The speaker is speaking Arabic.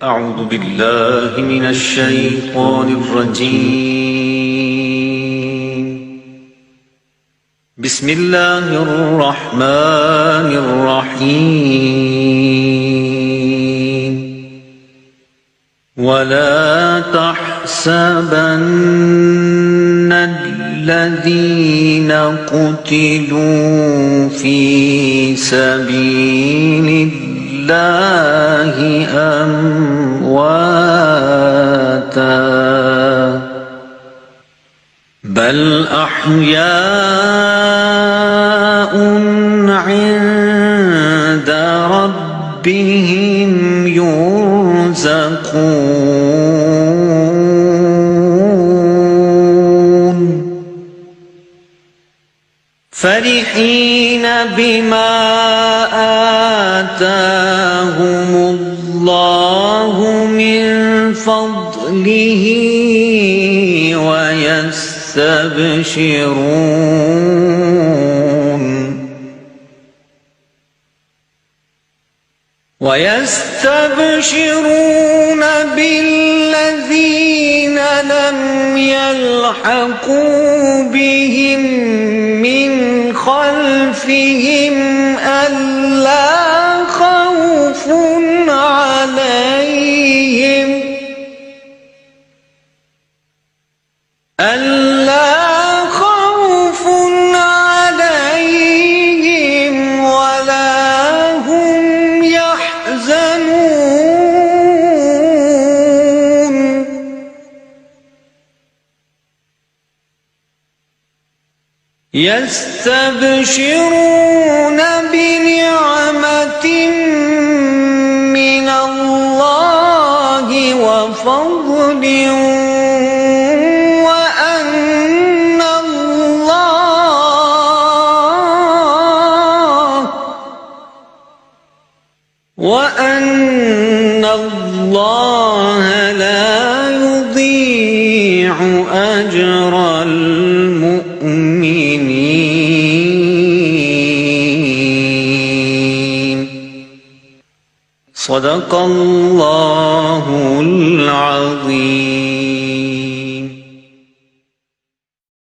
أعوذ بالله من الشيطان الرجيم. بسم الله الرحمن الرحيم. ولا تحسبن الذين قتلوا في سبيل الله أمواتا بل أحياء عند ربهم يرزقون فرحين بما آتاهم الله من فضله ويستبشرون بالذين لم يلحقوا بهم من خلفهم ألا خوف عليهم ولا هم يحزنون يستبشرون بنعمة من الله وفضل وأن الله لا يضيع أجر المؤمنين. صدق الله العظيم.